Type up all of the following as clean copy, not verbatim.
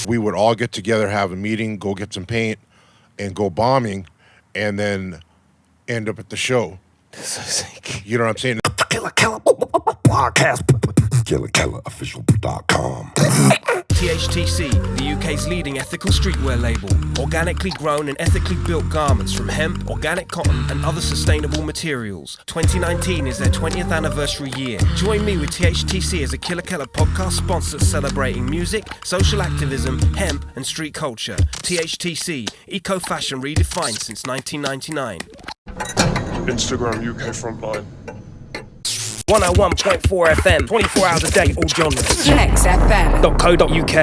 we would all get together, have a meeting, go get some paint, and go bombing, and then end up at the show. That's so sick. You know what I'm saying? Killer podcast. KillerKellerOfficial.com. THTC, the UK's leading ethical streetwear label. Organically grown and ethically built garments from hemp, organic cotton, and other sustainable materials. 2019 is their 20th anniversary year. Join me with THTC as a Killer Keller podcast sponsor celebrating music, social activism, hemp, and street culture. THTC, eco-fashion redefined since 1999. Instagram UK Frontline. 101.4 FM, 24 hours a day, all genres. FlexFM.co.uk.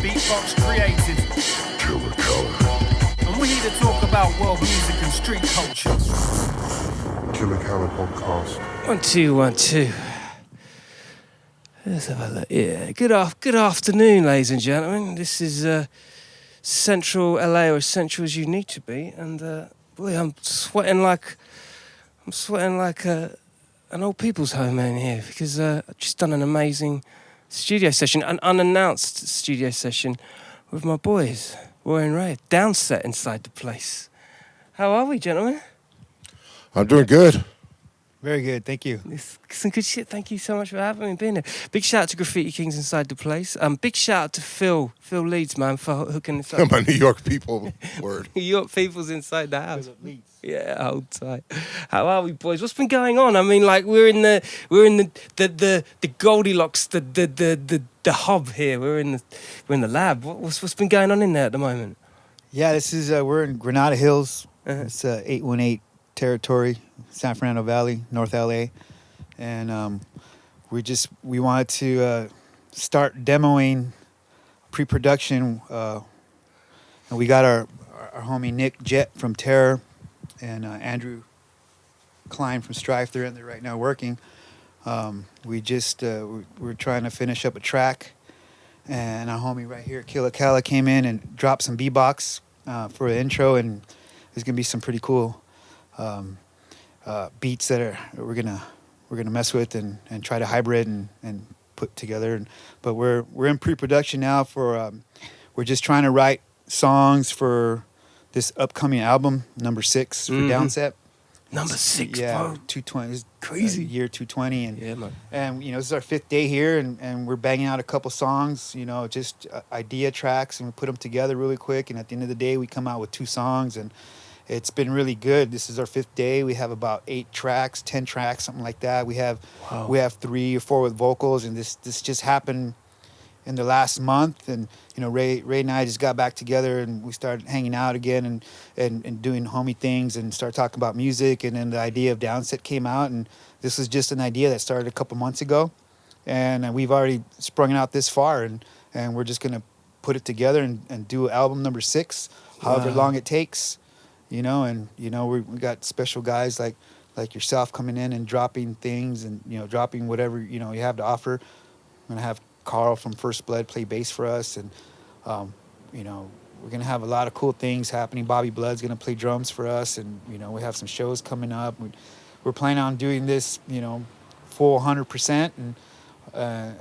Beatbox created. Killer Keller. And we're here to talk about world music and street culture. Killer Keller podcast. 1 2 1 2. Let's have a look. Yeah, good afternoon, ladies and gentlemen. This is Central LA, or as central as you need to be, and boy, I'm sweating like an old people's home in here, because I've just done an amazing studio session, an unannounced studio session with my boys, Roy and Ray. Downset inside the place. How are we, gentlemen? I'm doing good. Very good, thank you. It's some good shit. Thank you so much for having me and being here. Big shout out to Graffiti Kings inside the place. Big shout out to Phil Leeds, man, for hooking this up. My New York people, word. New York people's inside the house. Yeah, hold tight. How are we, boys? What's been going on? I mean, like we're in the Goldilocks, the hub here. We're in the lab. What's been going on in there at the moment? Yeah, this is we're in Granada Hills. Uh-huh. It's 818 territory, San Fernando Valley, North LA, and we wanted to start demoing pre-production, and we got our homie Nick Jet from Terror and Andrew Klein from Strife. They're in there right now working. We're trying to finish up a track, and our homie right here, Killer Kella, came in and dropped some beatbox for the intro, and there's gonna be some pretty cool beats that we're gonna mess with and try to hybrid and put together. But we're in pre-production now for we're just trying to write songs for this upcoming album, number 6 for Downset. Number 6, yeah, bro. 220. It's Crazy. year 220, and Yeah, man. and this is our 5th day here, and we're banging out a couple songs, just idea tracks, and we put them together really quick. And at the end of the day, we come out with 2 songs, and it's been really good. This is our 5th day. We have about 8 tracks, 10 tracks, something like that. We have 3 or 4 with vocals, and this just happened in the last month. And Ray and I just got back together, and we started hanging out again and doing homie things and started talking about music. And then the idea of Downset came out, and this was just an idea that started a couple months ago, and we've already sprung it out this far, and we're just gonna put it together and do album number 6, however long it takes. We got special guys like yourself coming in and dropping things, and dropping whatever you have to offer. I'm gonna have Carl from First Blood play bass for us, and we're gonna have a lot of cool things happening. Bobby Blood's gonna play drums for us, and we have some shows coming up. We're planning on doing this full 100%, and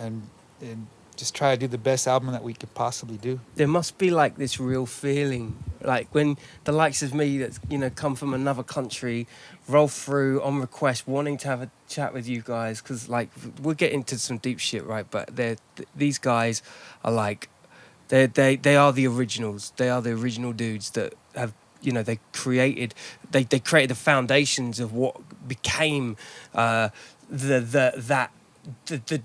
just try to do the best album that we could possibly do. There must be like this real feeling, like when the likes of me that's come from another country roll through on request, wanting to have a chat with you guys, because like we'll get into some deep shit, right? But these guys are like they are the originals. They are the original dudes that have they created the foundations of what became the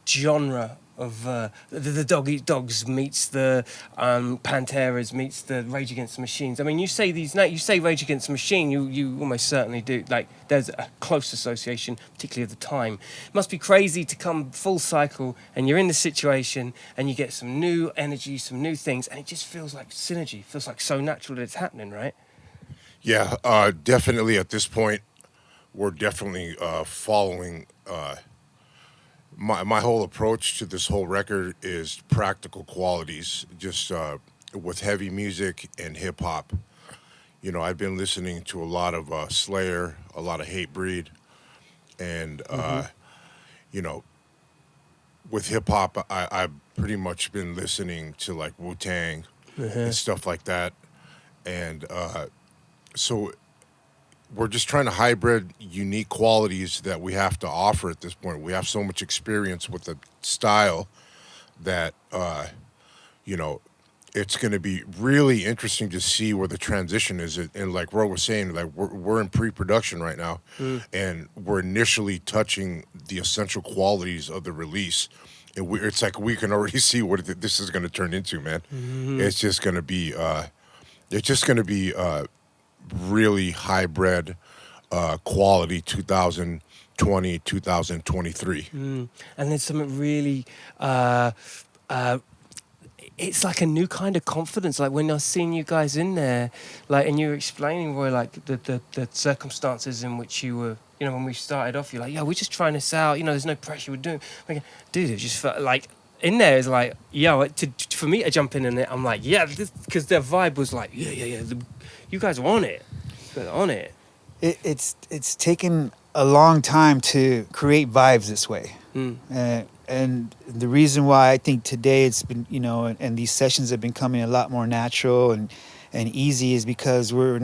genre of the Dog Eat Dogs meets the Panteras meets the Rage Against the Machines. I mean, you say Rage Against the Machine, you almost certainly do. Like, there's a close association, particularly at the time. It must be crazy to come full cycle, and you're in this situation, and you get some new energy, some new things, and it just feels like synergy. It feels like so natural that it's happening, right? Yeah, definitely at this point, we're definitely following... My whole approach to this whole record is practical qualities, just with heavy music and hip hop. I've been listening to a lot of Slayer, a lot of Hatebreed, and with hip hop, I've pretty much been listening to like WuTang and stuff like that, and so we're just trying to hybrid unique qualities that we have to offer at this point. We have so much experience with the style that you know, it's going to be really interesting to see where the transition is. And like Ro was saying, like we're in pre-production right now, and we're initially touching the essential qualities of the release. And it's like we can already see what this is going to turn into, man. It's just going to be, really hybrid quality 2020, 2023. And there's something really. It's like a new kind of confidence. Like when I was seeing you guys in there, like, and you were explaining, Roy, like the circumstances in which you were, you know, when we started off, you're like, yeah, we're just trying this out. You know, there's no pressure. We're doing, like, dude, it just felt like in there is like, yo, for me to jump in it, I'm like, yeah, because their vibe was like, yeah. You guys are on it. You guys are on it. It's taken a long time to create vibes this way. And the reason why I think today it's been, you know, and these sessions have been coming a lot more natural and easy is because right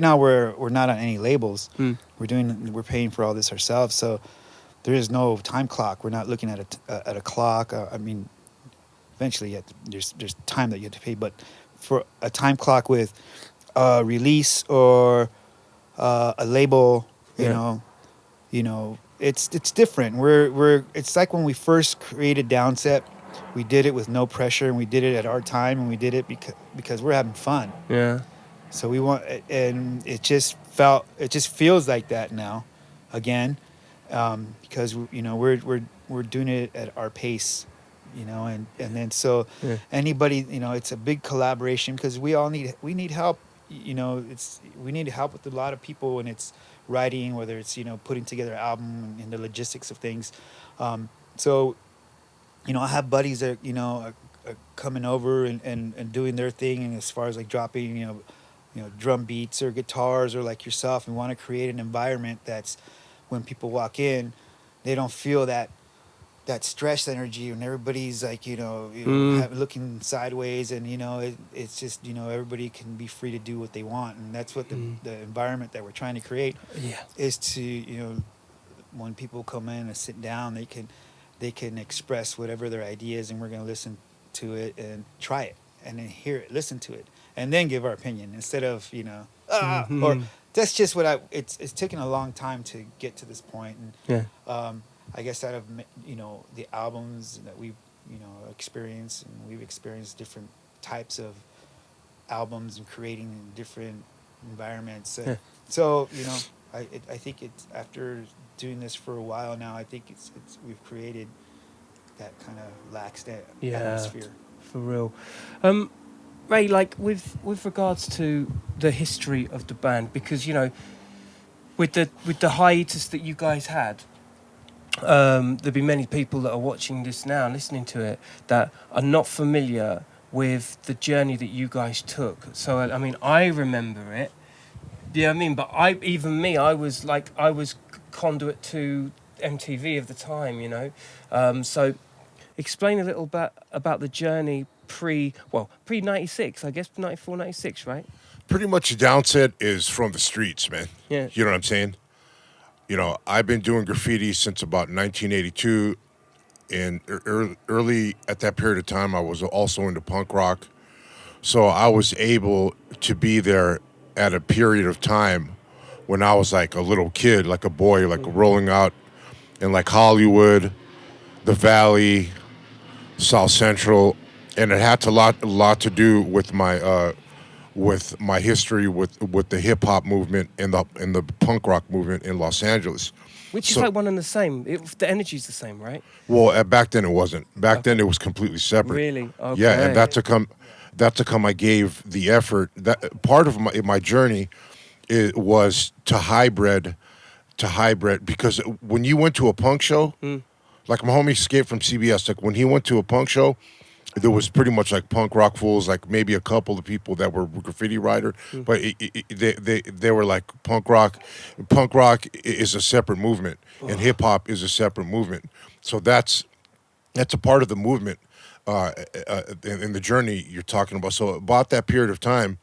now we're not on any labels. We're paying for all this ourselves. So there is no time clock. We're not looking at a clock. I mean, eventually there's time that you have to pay, but for a time clock with a release or a label, you know, it's different. It's like when we first created Downset, we did it with no pressure and we did it at our time and we did it because we're having fun. Yeah. So and it just feels like that now, again, because you know we're doing it at our pace, you know, and then so anybody, you know, it's a big collaboration because we need help, you know, we need help with a lot of people when it's writing, whether it's, you know, putting together an album and the logistics of things. So, you know, I have buddies that, you know, are coming over and doing their thing, and as far as like dropping, you know, drum beats or guitars or like yourself, and want to create an environment that's when people walk in, they don't feel that stress energy and everybody's like, you know, looking sideways, and, you know, it's just, you know, everybody can be free to do what they want. And that's what the environment that we're trying to create is to, you know, when people come in and sit down, they can express whatever their idea is, and we're going to listen to it and try it and then hear it, listen to it, and then give our opinion instead of, you know, or that's just what it's taken a long time to get to this point. And I guess out of, you know, the albums that we've, you know, experienced, and we've experienced different types of albums and creating in different environments. So, you know, I think it's, after doing this for a while now, I think it's we've created that kind of relaxed atmosphere. For real. Ray, like with regards to the history of the band, because, you know, with the hiatus that you guys had, there'll be many people that are watching this now and listening to it that are not familiar with the journey that you guys took. So, I mean, I remember it. Yeah, I mean, but I was conduit to MTV of the time, you know. So explain a little bit about the journey pre 96, I guess, 94, 96, right? Pretty much Downset is from the streets, man. Yeah. You know what I'm saying? You know, I've been doing graffiti since about 1982, and early at that period of time, I was also into punk rock. So I was able to be there at a period of time when I was like a little kid, like a boy, like rolling out in like Hollywood, the Valley, South Central, and it had a lot to do with my history with the hip hop movement and the punk rock movement in Los Angeles. Which is like one and the same. The energy's the same, right? Well, back then it wasn't. Back then it was completely separate. Really? Okay. Yeah, and that to come, I gave the effort. That part of my journey, it was to hybrid, because when you went to a punk show, like my homie Escape from CBS, like when he went to a punk show, there was pretty much like punk rock fools, like maybe a couple of people that were graffiti writer, but they were like punk rock. Punk rock is a separate movement, and hip hop is a separate movement. So that's that's a part of the movement in the journey you're talking about. So about that period of time,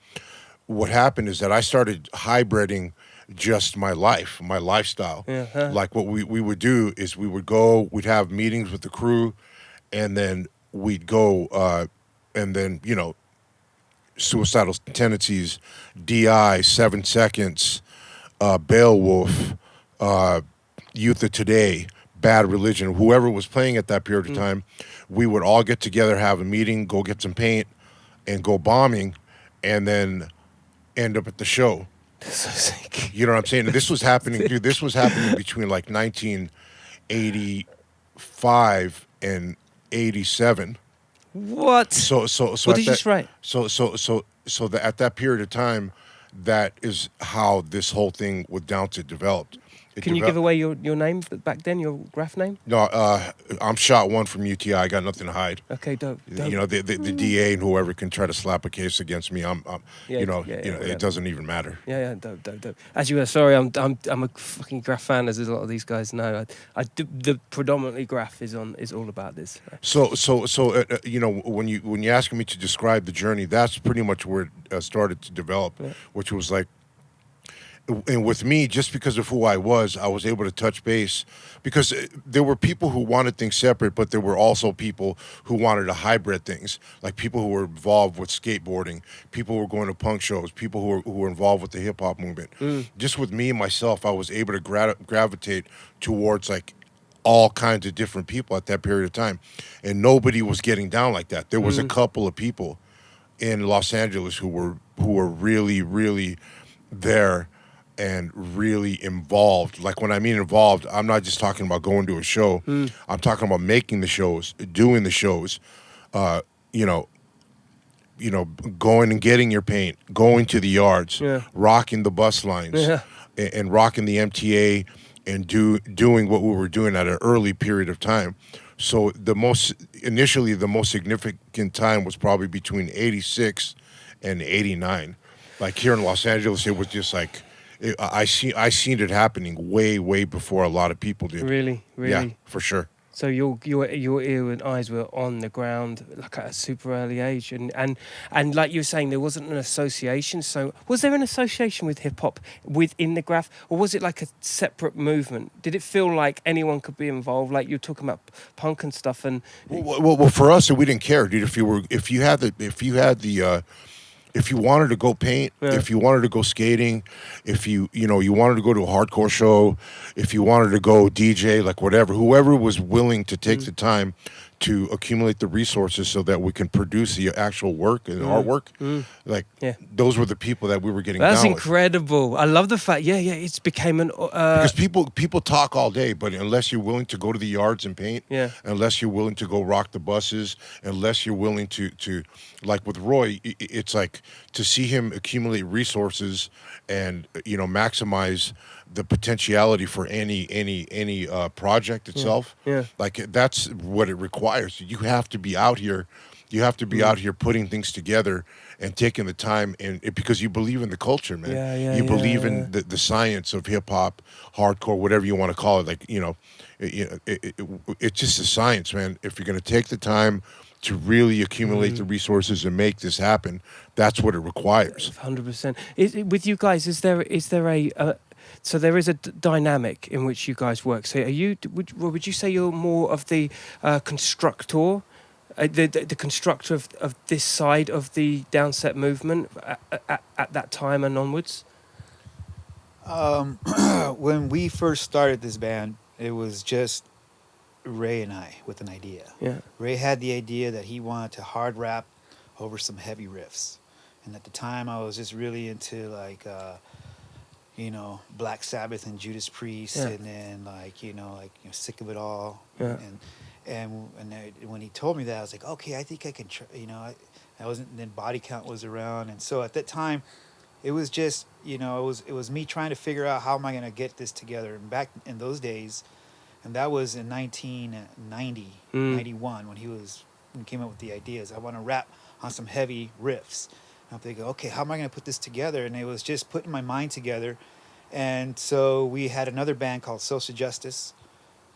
what happened is that I started hybriding just my lifestyle. Yeah. Like what we would do is we'd have meetings with the crew, and then we'd go, and then, you know, Suicidal Tendencies, DI, 7 Seconds, Beowulf, Youth of Today, Bad Religion, whoever was playing at that period of time, we would all get together, have a meeting, go get some paint, and go bombing, and then end up at the show. So sick. You know what I'm saying? And this was happening, dude. This was happening between like 1985 and 87. What? So What at did you just write? At that period of time, that is how this whole thing with Downset developed. Can you give away your name back then, your Graff name? No, I'm shot one from UTI. I got nothing to hide. Okay, dope. You know, the DA and whoever can try to slap a case against me, it doesn't even matter. Yeah, dope. As you were, sorry, I'm a fucking Graff fan, as a lot of these guys know. I do, the predominantly Graff is all about this. So you know, when you ask me to describe the journey, that's pretty much where it started to develop, which was like. And with me, just because of who I was able to touch base, because there were people who wanted things separate, but there were also people who wanted to hybrid things, like people who were involved with skateboarding, people who were going to punk shows, people who were involved with the hip hop movement. Just with me myself, I was able to gravitate towards like all kinds of different people at that period of time, and nobody was getting down like that. There was a couple of people in Los Angeles who were really, really there and really involved. Like when I mean involved, I'm not just talking about going to a show. I'm talking about making the shows, doing the shows, you know, going and getting your paint, going to the yards, rocking the bus lines, and rocking the MTA, and doing what we were doing at an early period of time. So initially the most significant time was probably between 86 and 89. Like here in Los Angeles, it was just like, I seen it happening way before a lot of people did. Really. Yeah, for sure. So your ear and eyes were on the ground like at a super early age, and like you were saying, there wasn't an association. So was there an association with hip hop within the Graff, or was it like a separate movement? Did it feel like anyone could be involved? Like you were talking about punk and stuff, and well, for us, we didn't care, dude. If you wanted to go paint, if you wanted to go skating, if you wanted to go to a hardcore show, if you wanted to go DJ, like whoever was willing to take the time to accumulate the resources so that we can produce the actual work and artwork, those were the people that we were getting that's down with. incredible. I love the fact, it's became an because people talk all day, but unless you're willing to go to the yards and paint, unless you're willing to go rock the buses, unless you're willing to like with Roy, it's like to see him accumulate resources and maximize the potentiality for any project itself. Like that's what it requires. You have to be out here. You have to be out here putting things together and taking the time, and because you believe in the culture, man. You believe in the science of hip hop, hardcore, whatever you want to call it. Like it's just a science, man. If you're going to take the time to really accumulate the resources and make this happen, that's what it requires. 100%. With you guys, is there a so there is a dynamic in which you guys work. So would you say you're more of the constructor, the constructor of this side of the Downset movement at that time and onwards? When we first started this band, it was just Ray and I with an idea. Ray had the idea that he wanted to hard rap over some heavy riffs, and at the time I was just really into like Black Sabbath and Judas Priest, and then sick of it all. And when he told me that, I was like, okay, I think I can try. I wasn't. Then Body Count was around, and so at that time, it was just it was me trying to figure out how am I going to get this together. And back in those days, and that was in 1990, 91 when he came up with the ideas. I want to rap on some heavy riffs. I'm thinking, okay, how am I going to put this together? And it was just putting my mind together. And so we had another band called Social Justice.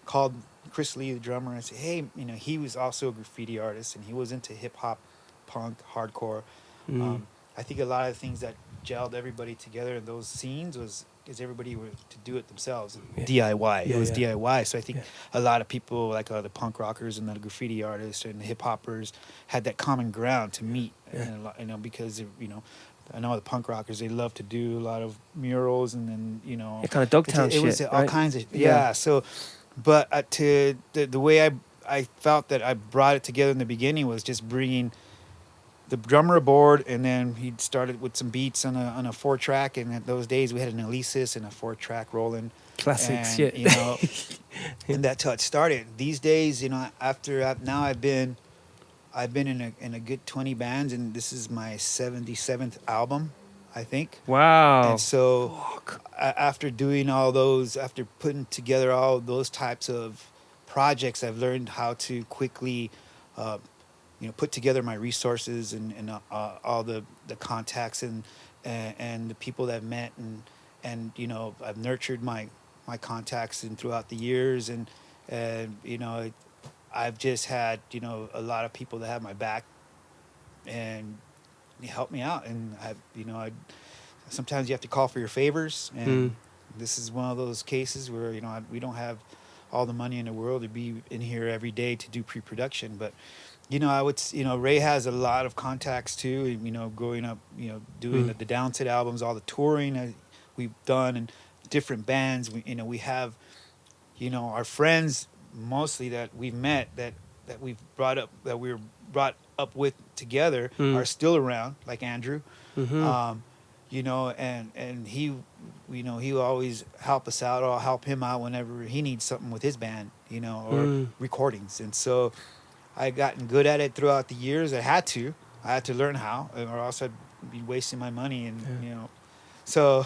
called Chris Lee, the drummer, and said, hey, you know, he was also a graffiti artist, and he was into hip hop, punk, hardcore. I think a lot of the things that gelled everybody together in those scenes was because everybody were to do it themselves. DIY. It was DIY. So I think a lot of people, like the punk rockers and the graffiti artists and the hip hoppers, had that common ground to meet. And, you know, because you know, I know the punk rockers, they love to do a lot of murals, and then, you know, kind of Dogtown shit. It was all right? kinds of So, but to the way I felt that I brought it together in the beginning was just bringing the drummer aboard, and then he started with some beats on a 4-track, and in those days we had an Elysis and a 4-track rolling. Classic and, shit. You know, and that's how it started. These days, you know, I've been in a good 20 bands, and this is my 77th album, I think. Wow. And so after doing all those, after putting together all those types of projects, I've learned how to quickly you know, put together my resources and all the contacts and the people that I've met, and you know, I've nurtured my contacts and throughout the years, and you know, I've just had, you know, a lot of people that have my back and help me out, and sometimes you have to call for your favors, and this is one of those cases where, you know, we don't have all the money in the world to be in here every day to do pre-production, but you know, Ray has a lot of contacts too. You know, growing up, you know, doing the Downset albums, all the touring that we've done, and different bands. We have, you know, our friends mostly that we've met that we've brought up, that we were brought up with together, are still around, like Andrew. You know, and he, you know, he will always help us out, or I'll help him out whenever he needs something with his band, you know, or recordings, and so. I've gotten good at it throughout the years. I had to learn how, or else I'd be wasting my money. And you know, so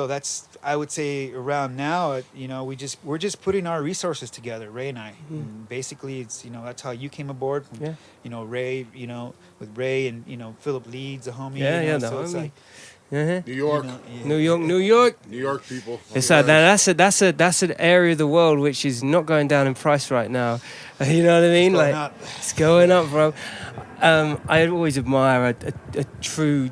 that's, I would say, around now. You know, we're just putting our resources together, Ray and I. And basically, it's, you know, that's how you came aboard. You know, Ray. You know, with Ray, and you know, Philip Leeds, a homie. So it's like. New York, New York. New York people. It's that's an area of the world which is not going down in price right now. You know what I mean? It's going up, bro. I always admire a true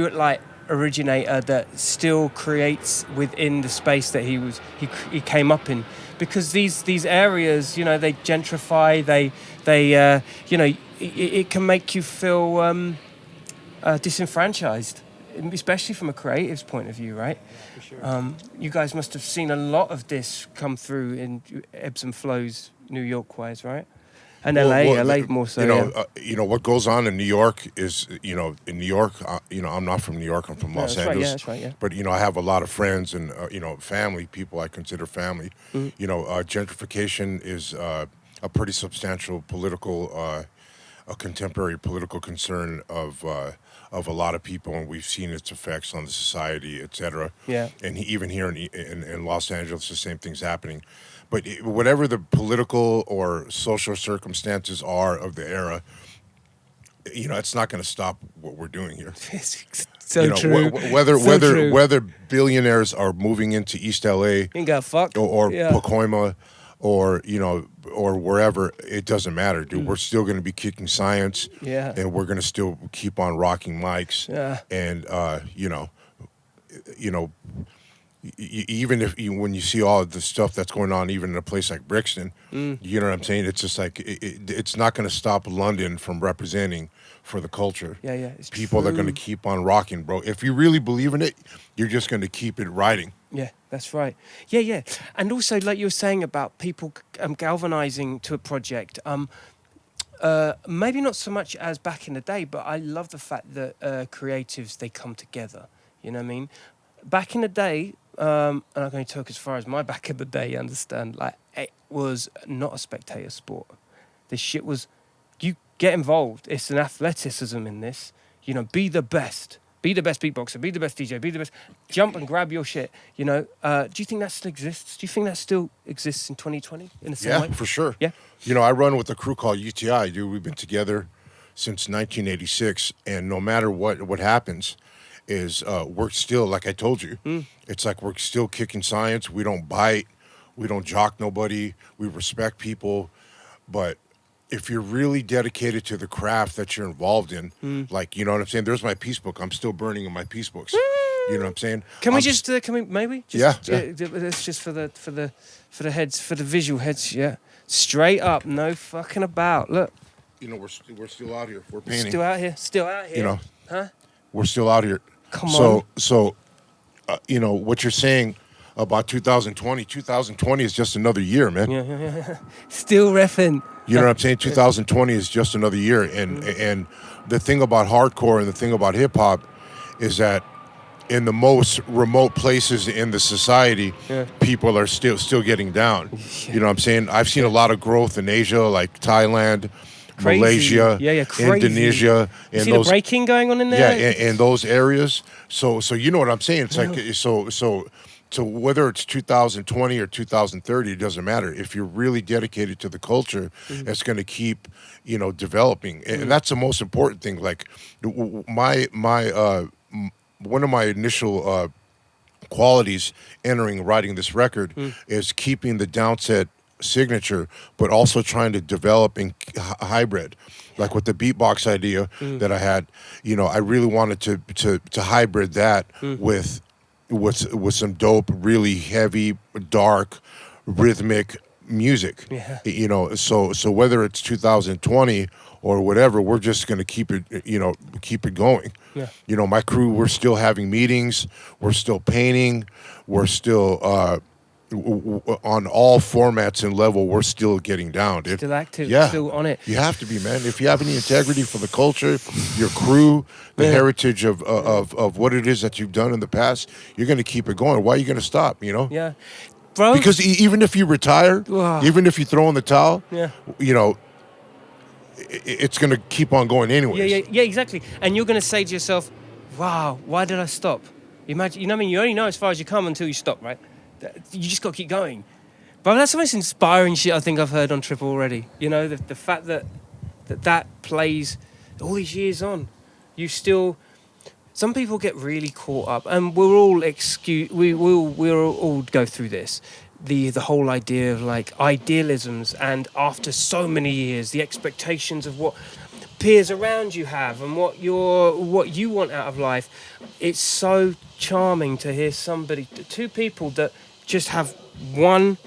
like originator that still creates within the space that he came up in, because these areas, you know, they gentrify. They you know, it can make you feel. Disenfranchised, especially from a creative's point of view, right? For sure. You guys must have seen a lot of this come through in ebbs and flows, New York-wise, right? And LA more so. You know what goes on in New York is, you know, in New York. You know, I'm not from New York. I'm from Los Angeles. Right, yeah, that's right. Yeah. But you know, I have a lot of friends and you know, family, people I consider family. You know, gentrification is a pretty substantial political, a contemporary political concern of a lot of people, and we've seen its effects on the society, etc. Yeah. And even here in Los Angeles, the same thing's happening. But whatever the political or social circumstances are of the era, you know, it's not going to stop what we're doing here. So you know, true. Whether billionaires are moving into East LA, you got fucked, or Pacoima, or you know, or wherever, it doesn't matter, dude. We're still going to be kicking science, and we're going to still keep on rocking mics, and you know, even if when you see all of the stuff that's going on, even in a place like Brixton, you know what I'm saying? It's just like it's not going to stop London from representing for the culture. It's people true. are going to keep on rocking, bro. If you really believe in it, you're just going to keep it riding. Yeah, that's right. Yeah. And also, like you were saying about people galvanizing to a project, maybe not so much as back in the day, but I love the fact that creatives, they come together. You know what I mean? Back in the day, and I'm going to talk as far as my back in the day, you understand? Like, it was not a spectator sport. This shit was, you get involved. It's an athleticism in this. You know, be the best. Be the best beatboxer, be the best DJ, be the best. Jump and grab your shit, you know. Do you think that still exists? Do you think that still exists in 2020 in the same way? Yeah, for sure. Yeah. You know, I run with a crew called UTI, dude. We've been together since 1986, and no matter what happens, we're still, like I told you, it's like we're still kicking science. We don't bite. We don't jock nobody. We respect people. But if you're really dedicated to the craft that you're involved in, like, you know what I'm saying? There's my peace book. I'm still burning in my peace books. You know what I'm saying? Can we just? Can we maybe? Just, Yeah. That's just for the heads, for the visual heads. Yeah. Straight up, no fucking about. Look. You know, we're still out here. We're painting. Still out here. Still out here. You know. Huh? We're still out here. Come on. So, you know what you're saying about 2020. 2020 is just another year, man. Yeah. Still reffing. You know what I'm saying? 2020 is just another year, and the thing about hardcore and the thing about hip hop is that in the most remote places in the society, people are still getting down. You know what I'm saying? I've seen a lot of growth in Asia, like Thailand, Crazy. Malaysia, crazy. Indonesia, You and see those the breaking going on in there? yeah, in those areas. So you know what I'm saying? It's like so whether it's 2020 or 2030, it doesn't matter. If you're really dedicated to the culture, it's going to keep, you know, developing, and that's the most important thing. Like my one of my initial qualities writing this record is keeping the Downset signature, but also trying to develop in hybrid, like with the beatbox idea that I had. You know, I really wanted to hybrid that with some dope, really heavy, dark, rhythmic music. Yeah. You know, so whether it's 2020 or whatever, we're just going to keep it going. Yeah. You know, my crew, we're still having meetings, we're still painting, we're still on all formats and level, we're still getting down, dude. Still active, Yeah. still on it. You have to be, man. If you have any integrity for the culture, your crew, the heritage of what it is that you've done in the past, you're going to keep it going. Why are you going to stop, you know? Yeah. Bro. Because even if you retire, even if you throw in the towel, you know, it's going to keep on going anyways. Yeah, exactly. And you're going to say to yourself, wow, why did I stop? Imagine, you know what I mean? You only know as far as you come until you stop, right? You just got to keep going. But that's the most inspiring shit I think I've heard on Triple already. You know, the fact that plays all these years on. You still... Some people get really caught up, and we'll all we'll all go through this. The whole idea of like idealisms, and after so many years, the expectations of what peers around you have and what you want out of life. It's so charming to hear two people that just have one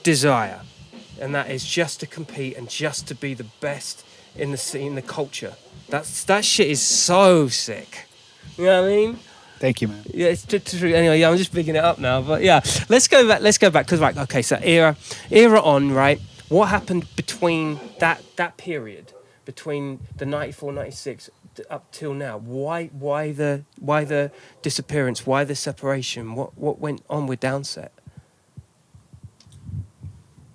desire, and that is just to compete and just to be the best in the culture. That shit is so sick. You know what I mean? Thank you, man. Yeah, it's true. Anyway, yeah, I'm just bigging it up now, but yeah, let's go back because right, okay, so era on, right? What happened between that period, between the 94, 96 up till now? Why the disappearance? Why the separation? What went on with Downset?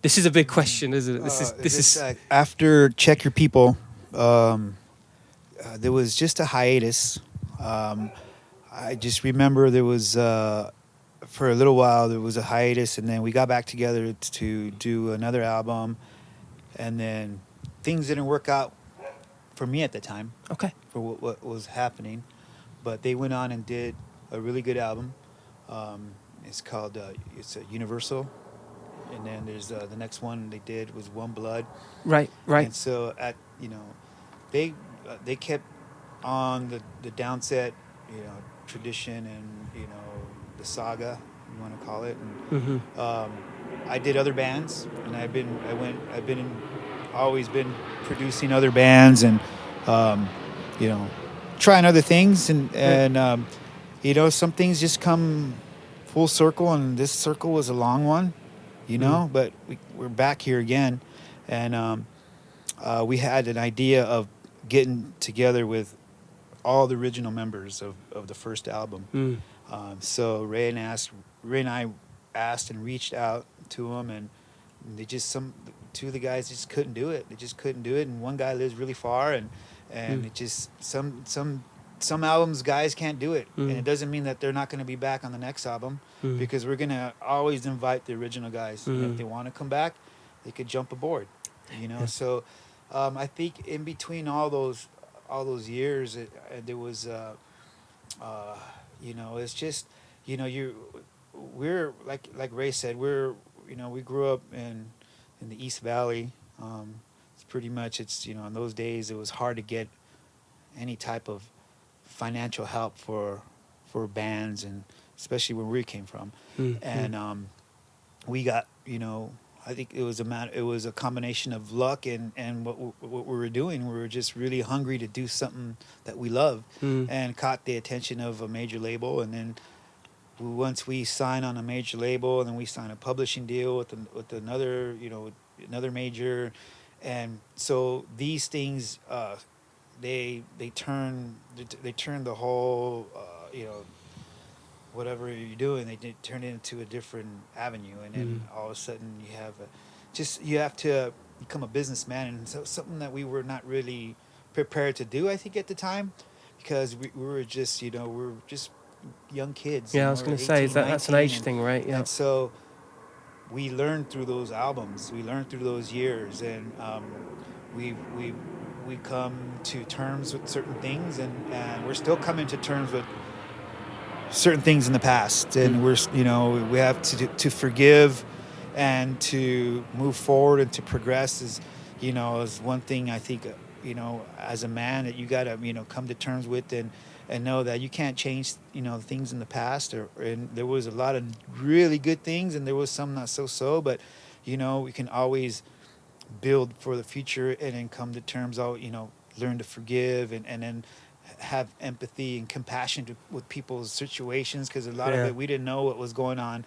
This is a big question, isn't it? This is after Check Your People. There was just a hiatus. I just remember there was, for a little while, there was a hiatus, and then we got back together to do another album, and then things didn't work out for me at the time. Okay. For what was happening, but they went on and did a really good album. It's called it's a Universal, and then there's the next one they did was One Blood. Right. And so they kept on the Downset, you know, tradition and, you know, the saga, you want to call it. And I did other bands, and always been producing other bands and you know, trying other things and you know, some things just come full circle, and this circle was a long one, you know, but we're back here again, and we had an idea of getting together with all the original members of the first album. So Ray and I asked and reached out to them, and they just two of the guys just couldn't do it. They just couldn't do it, and one guy lives really far, and it just some albums guys can't do it, and it doesn't mean that they're not going to be back on the next album, because we're going to always invite the original guys, and if they want to come back, they could jump aboard, you know. So I think in between all those years, there was, you know, it's just, you know, we're like Ray said, we're, we grew up in the East Valley. It's pretty much, in those days it was hard to get any type of financial help for bands, and especially where we came from. And we got, I think it was a combination of luck and what we were doing. We were just really hungry to do something that we love, and caught the attention of a major label. And then once we signed on a major label, and then we signed a publishing deal with another, another major. And so these things, they turn the whole, whatever you're doing, they turn it into a different avenue. And then all of a sudden you have to become a businessman. And so something that we were not really prepared to do, I think, at the time, because we were just, we were just young kids. Yeah, I was going to say, that's an age thing, right? Yeah. And so we learned through those albums, we learned through those years, and we come to terms with certain things, and we're still coming to terms with certain things in the past, and we have to forgive and to move forward and to progress is one thing I think, as a man, that you got to, come to terms with, and know that you can't change, things in the past, and there was a lot of really good things, and there was some not so, but, we can always build for the future, and then come to terms, learn to forgive, and then have empathy and compassion with people's situations, because a lot of it, we didn't know what was going on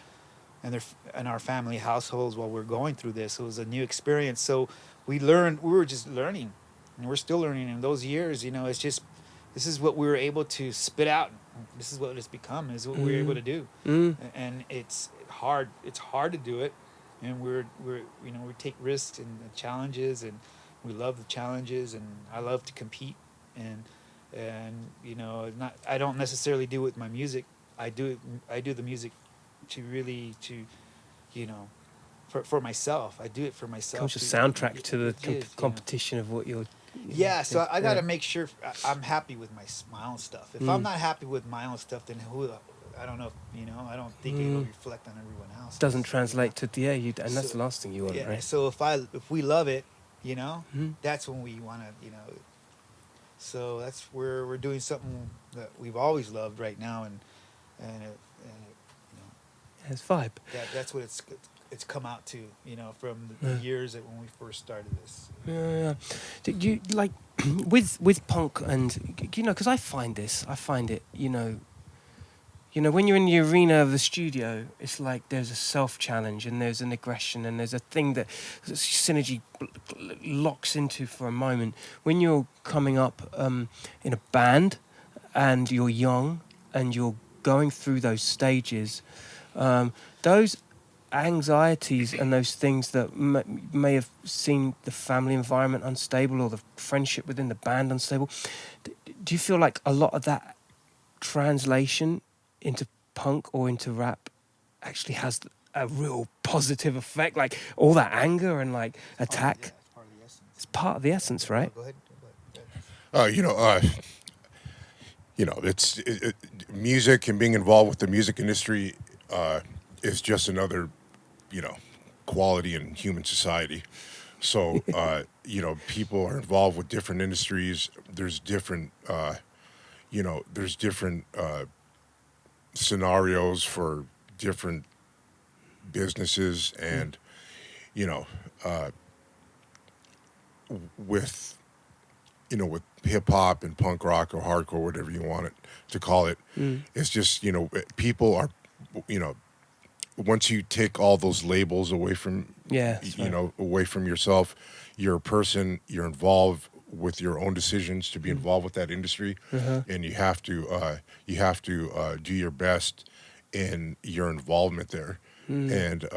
in our family households while we're going through this. It was a new experience, so we were just learning, and we're still learning in those years. It's just, this is what we were able to spit out. This is what it's become, is what we're able to do. And it's hard to do it, and we take risks and challenges, and we love the challenges, and I love to compete, and I don't necessarily do it with my music. I do the music for myself. I do it for myself. It's a soundtrack to the competition of what you're. Yeah, so I got to make sure I'm happy with my own stuff. If I'm not happy with my own stuff, then I don't know. I don't think it'll reflect on everyone else. Doesn't translate to and that's the last thing you want, right? So if we love it, that's when we want to, So that's where we're doing something that we've always loved right now, and it's vibe. That's what it's come out to, from the years that when we first started this. Yeah. Did you like with punk, and because I find it, when you're in the arena of the studio, it's like there's a self-challenge, and there's an aggression, and there's a thing that synergy locks into for a moment. When you're coming up in a band, and you're young, and you're going through those stages, those anxieties and those things that may have seen the family environment unstable, or the friendship within the band unstable, do you feel like a lot of that translation into punk or into rap actually has a real positive effect, like all that anger and like attack? It's part of the essence, right? Go ahead. It's music, and being involved with the music industry is just another, quality in human society. So, people are involved with different industries. There's different, scenarios for different businesses, and with hip hop and punk rock or hardcore, whatever you want it to call it, it's just people are once you take all those labels away from away from yourself, you're a person, you're involved with your own decisions to be involved with that industry, and you have to do your best in your involvement there. And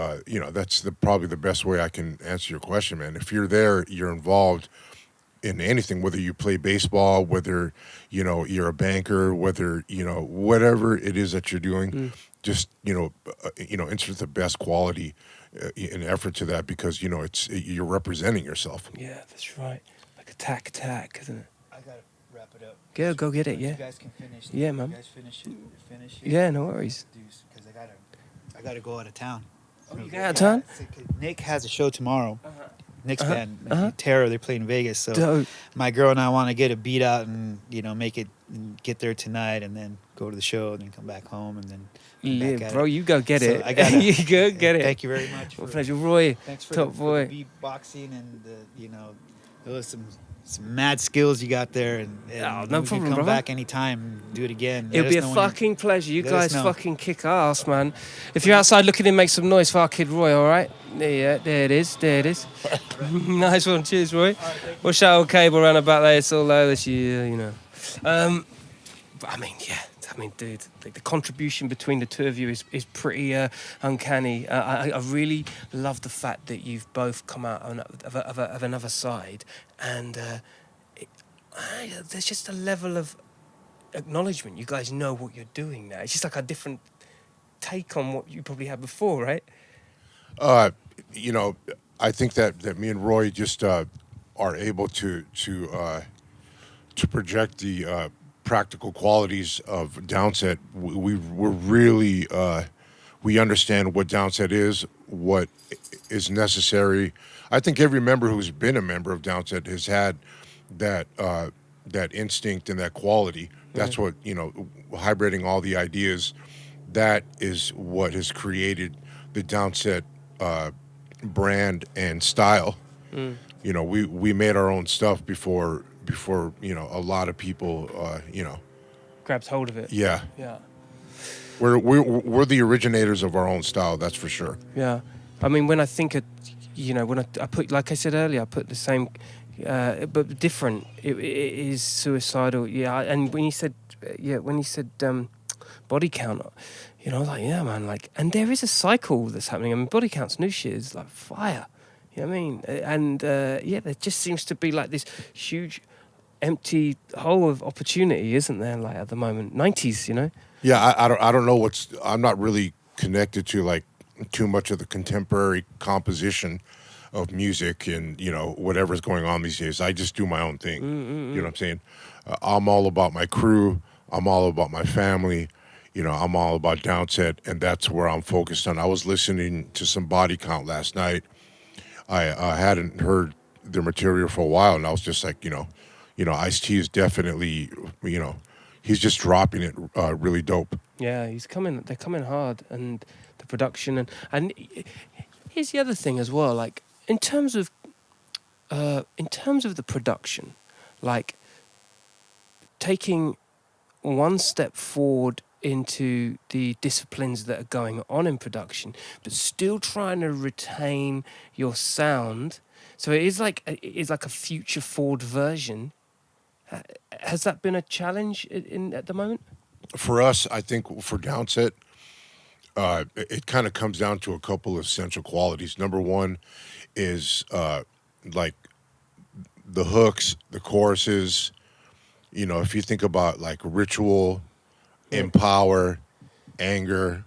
that's probably the best way I can answer your question, man. If you're there, you're involved in anything, whether you play baseball, whether you're a banker, whether whatever it is that you're doing, just insert the best quality and effort to that, because you're representing yourself. Yeah, that's right. Like attack, isn't it? I gotta wrap it up. Go get it. Yeah. You guys can finish. Yeah, man. You guys finish it. Yeah, no worries. Because I gotta go out of town. Oh, you going out of town? Nick has a show tomorrow. Nick's band, Terror, they're playing in Vegas. So Dope. my girl and I want to get a beat out and, make it, and get there tonight and then go to the show and then come back home and then come back Yeah, at bro, it. you go get So it. I gotta- You go get it. Thank you very much. My pleasure, Roy. Thanks for top the, boy. for the beatboxing and there was some mad skills you got there and Oh, no we problem, can come brother. back anytime and do it again. It'll Let be us a know when you- fucking pleasure. You let us guys know. fucking kick ass, man. If you're outside looking in, make some noise for our kid Roy, all right? Yeah, there it is. There it is. Nice one. Cheers, Roy. We'll shout out cable around about there. It's all low this year, But I mean, yeah. I mean, dude, the contribution between the two of you is pretty uncanny. I really love the fact that you've both come out of another side, and there's just a level of acknowledgement. You guys know what you're doing now. It's just like a different take on what you probably had before, right? I think that me and Roy just are able to project the practical qualities of Downset. We're really we understand what Downset is, what is necessary. I think every member who's been a member of Downset has had that instinct and that quality. That's what hybriding all the ideas. That is what has created the Downset brand and style. We made our own stuff before a lot of people Grabs hold of it. yeah, Yeah. we're the originators of our own style, that's for sure. Yeah. I mean, when I think of, when I put, like I said earlier, I put the same, but different. It is suicidal. Yeah. And when you said, body count, I was like, yeah, man, and there is a cycle that's happening. I mean, body count's new shit is like fire. You know what I mean? And there just seems to be like this huge empty hole of opportunity, isn't there? Like at the moment, 90s, Yeah, I don't know I'm not really connected to like too much of the contemporary composition of music and whatever's going on these days. I just do my own thing. You know what I'm saying? I'm all about my crew. I'm all about my family. I'm all about Downset, and that's where I'm focused on. I was listening to some Body Count last night. I hadn't heard their material for a while, and I was just like, Ice-T is definitely, he's just dropping it really dope. Yeah, they're coming hard, and the production and here's the other thing as well, like in terms of the production, like taking one step forward into the disciplines that are going on in production, but still trying to retain your sound. So it is like a future forward version. Has that been a challenge at the moment? For us, I think for Downset, it kind of comes down to a couple of essential qualities. Number one is like the hooks, the choruses. If you think about like ritual, empower, anger,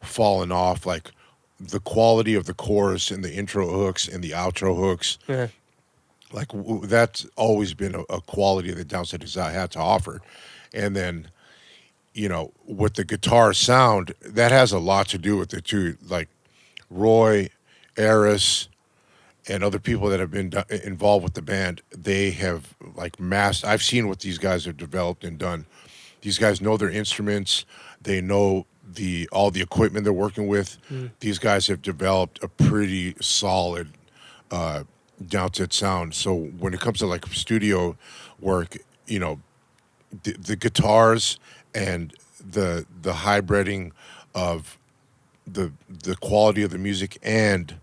falling off, like the quality of the chorus and the intro hooks and the outro hooks. Yeah. Like that's always been a quality that Downset has had to offer. And then, with the guitar sound, that has a lot to do with it too. Like Roy, Eris, and other people that have been involved with the band, they have like I've seen what these guys have developed and done. These guys know their instruments. They know all the equipment they're working with. These guys have developed a pretty solid Downset sound. So when it comes to like studio work, the guitars and the hybriding of the quality of the music and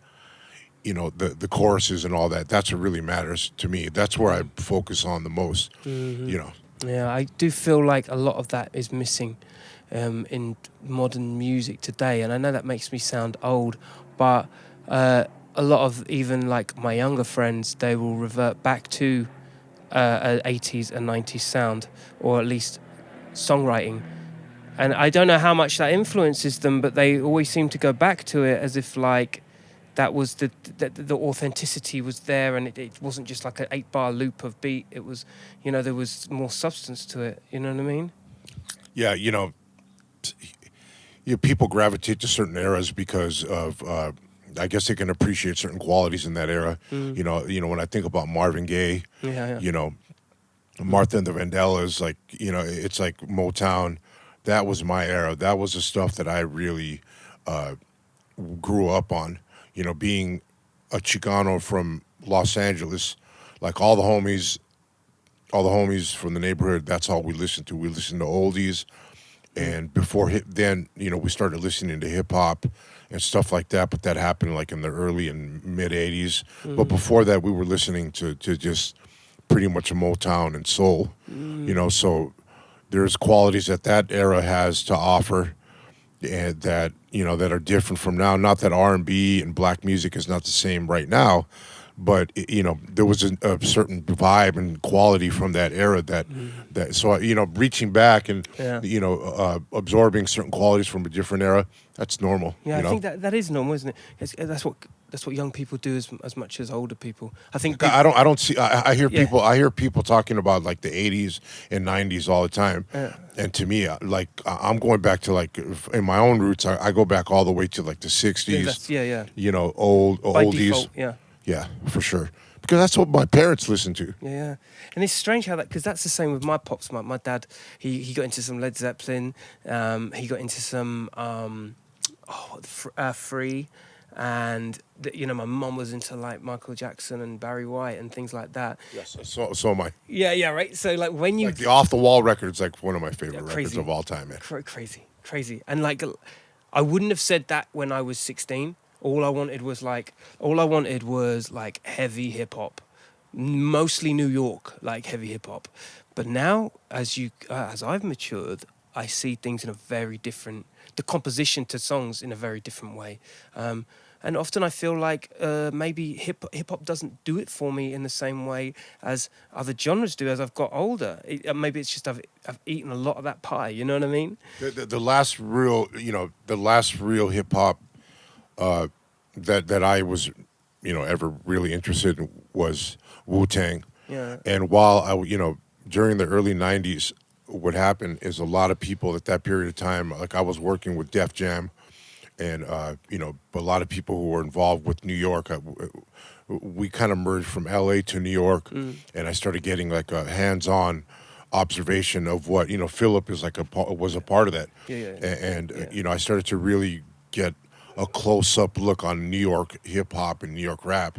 the choruses and all that, that's what really matters to me. That's where I focus on the most. Yeah, I do feel like a lot of that is missing in modern music today, and I know that makes me sound old, but a lot of even like my younger friends, they will revert back to an 80s and 90s sound, or at least songwriting. And I don't know how much that influences them, but they always seem to go back to it as if like that was the authenticity was there, and it wasn't just like an 8-bar loop of beat. It was, there was more substance to it. You know what I mean? Yeah, people gravitate to certain eras because of I guess they can appreciate certain qualities in that era. You know, when I think about Marvin Gaye, you know, Martha and the Vandellas, like, you know, it's like Motown. That was my era. That was the stuff that I really grew up on. You know, being a Chicano from Los Angeles, like all the homies from the neighborhood, that's all we listened to. We listened to oldies. And before then, you know, we started listening to hip hop and stuff like that. But that happened like in the early and mid 80s. But before that, we were listening to just pretty much Motown and soul, you know. So there's qualities that era has to offer, and that, you know, that are different from now. Not that R&B and black music is not the same right now, but you know, there was a certain vibe and quality from that era that so, you know, reaching back and you know, absorbing certain qualities from a different era, that's normal. Yeah, you know? I think that is normal, isn't it? That's what young people do as much as older people. I think I don't see. I hear people. I hear people talking about like the 80s and 90s all the time. And to me, like, I'm going back to, like, in my own roots, I go back all the way to like the 60s. You know, By oldies. default, Yeah, for sure. Because that's what my parents listened to. Yeah. And it's strange how that, because that's the same with my pops. My dad, he got into some Led Zeppelin. He got into some Free. And, you know, my mum was into, like, Michael Jackson and Barry White and things like that. Yes, so am I. Yeah, right? So, like, when you... Like the Off the Wall record's like one of my favorite records of all time, man. Crazy. And, like, I wouldn't have said that when I was 16. All I wanted was heavy hip hop, mostly New York, like heavy hip hop. But now, as I've matured, I see things in a very different, the composition to songs in a very different way. And often I feel like maybe hip hop doesn't do it for me in the same way as other genres do as I've got older. Maybe it's just I've eaten a lot of that pie. You know what I mean? The last real hip hop that I was, you know, ever really interested in was WuTang. Yeah. And while during the early 90s, what happened is a lot of people at that period of time, like I was working with Def Jam, and you know, a lot of people who were involved with New York. We kind of merged from LA to New York, and I started getting like a hands-on observation of what, you know, Philip is like was a part of that. And you know, I started to really get a close-up look on New York hip-hop and New York rap.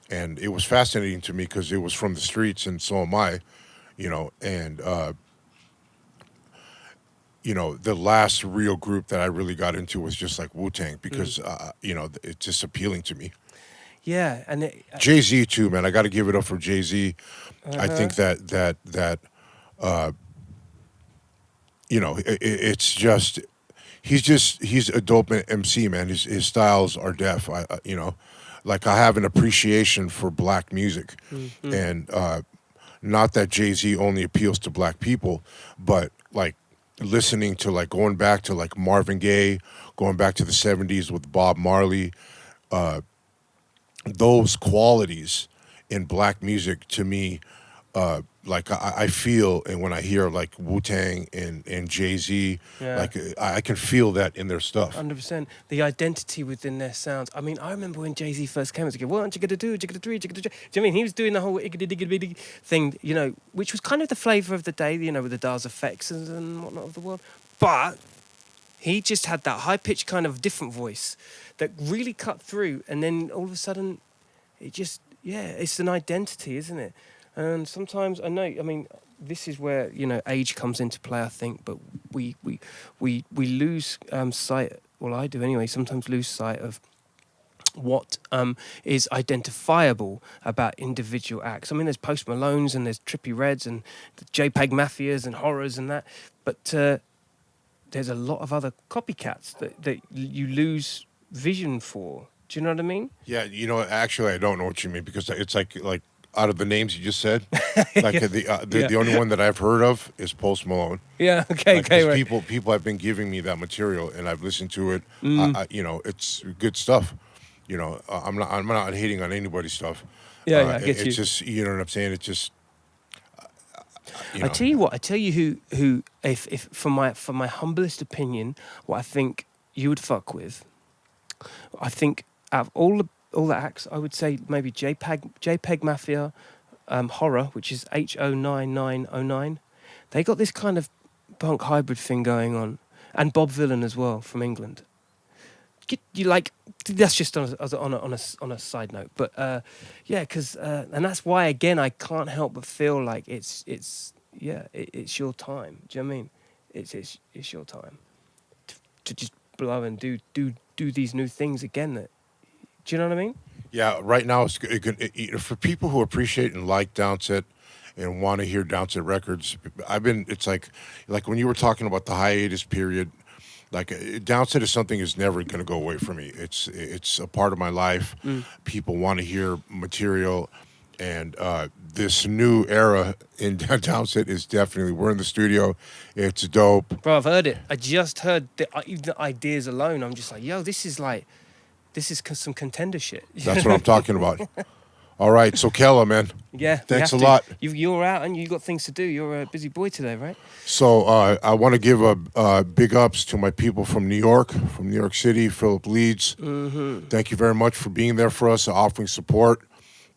And it was fascinating to me because it was from the streets, and so am I, you know. And, you know, the last real group that I really got into was just like Wu-Tang because, you know, it's just appealing to me. Yeah, and Jay-Z too, man. I got to give it up for Jay-Z. I think that you know, it's just... He's a dope MC, man. His styles are def. You know, like I have an appreciation for black music, and not that Jay-Z only appeals to black people, but like listening to, like, going back to like Marvin Gaye, going back to the 70s with Bob Marley, those qualities in black music to me, like I feel, and when I hear like Wu-Tang and Jay-Z, like I can feel that in their stuff. 100%. The identity within their sounds. I mean, I remember when Jay-Z first came, it was like, what aren't you gonna do? Do you know what I mean? He was doing the whole iggity thing, you know, which was kind of the flavour of the day, you know, with the Dars effects and whatnot of the world. But he just had that high-pitched kind of different voice that really cut through, and then all of a sudden, it just, it's an identity, isn't it? And sometimes I mean, this is where, you know, age comes into play, I think. But we lose sight. Well, I do anyway. Sometimes lose sight of what is identifiable about individual acts. I mean, there's Post Malones and there's Trippie Reds and the JPEG Mafias and horrors and that. But there's a lot of other copycats that you lose vision for. Do you know what I mean? Yeah, you know, actually, I don't know what you mean because it's like out of the names you just said, like the only one that I've heard of is Post Malone. Yeah, okay, like, okay. Right. People have been giving me that material, and I've listened to it. You know, it's good stuff. You know, I'm not hating on anybody's stuff. Yeah, I get you. It's just, you know what I'm saying. It's just I tell you what. I tell you who if from my humblest opinion, what I think you would fuck with. I think out of all the acts, I would say maybe JPEG Mafia, Horror, which is H090909. They got this kind of punk hybrid thing going on, and Bob Vylan as well from England. You like that's just on a side note, but yeah, because and that's why again I can't help but feel like it's your time. Do you know what I mean? It's your time to just blow and do these new things again. That do you know what I mean? Yeah, right now it's for people who appreciate and like Downset and want to hear Downset records. It's like when you were talking about the hiatus period. Like Downset is something that's never going to go away from me. It's a part of my life. People want to hear material, and this new era in Downset is definitely. We're in the studio. It's dope, bro. I've heard it. I just heard even the ideas alone. I'm just like, yo, this is some contender shit. That's what I'm talking about. All right, so Kella, man. Yeah, thanks a lot. You're out and you got things to do. You're a busy boy today, right? So I want to give a big ups to my people from New York City, Philip Leeds. Mm-hmm. Thank you very much for being there for us, offering support.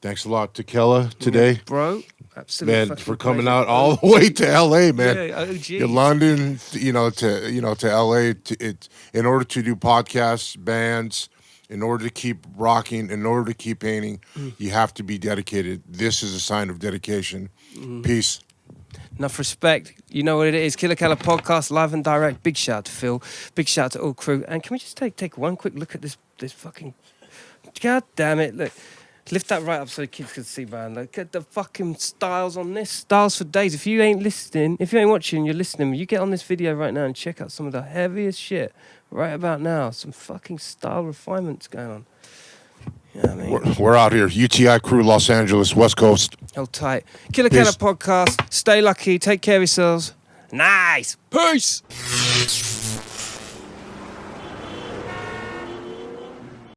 Thanks a lot to Kella today, bro. Absolutely, man, for coming out all the way to LA, man. Yeah, OG. London, to LA, in order to do podcasts, bands. In order to keep rocking, in order to keep painting, you have to be dedicated. This is a sign of dedication. Peace. Enough respect. You know what it is. Killer Keller podcast, live and direct. Big shout out to Phil. Big shout out to all crew. And can we just take one quick look at this fucking... God damn it. Look. Lift that right up so the kids can see, man. Look at the fucking styles on this. Styles for days. If you ain't listening, if you ain't watching, you're listening. You get on this video right now and check out some of the heaviest shit right about now. Some fucking style refinements going on. You know what I mean? We're out here. UTI Crew, Los Angeles, West Coast. Hold tight. Killer Keller podcast. Stay lucky. Take care of yourselves. Nice. Peace.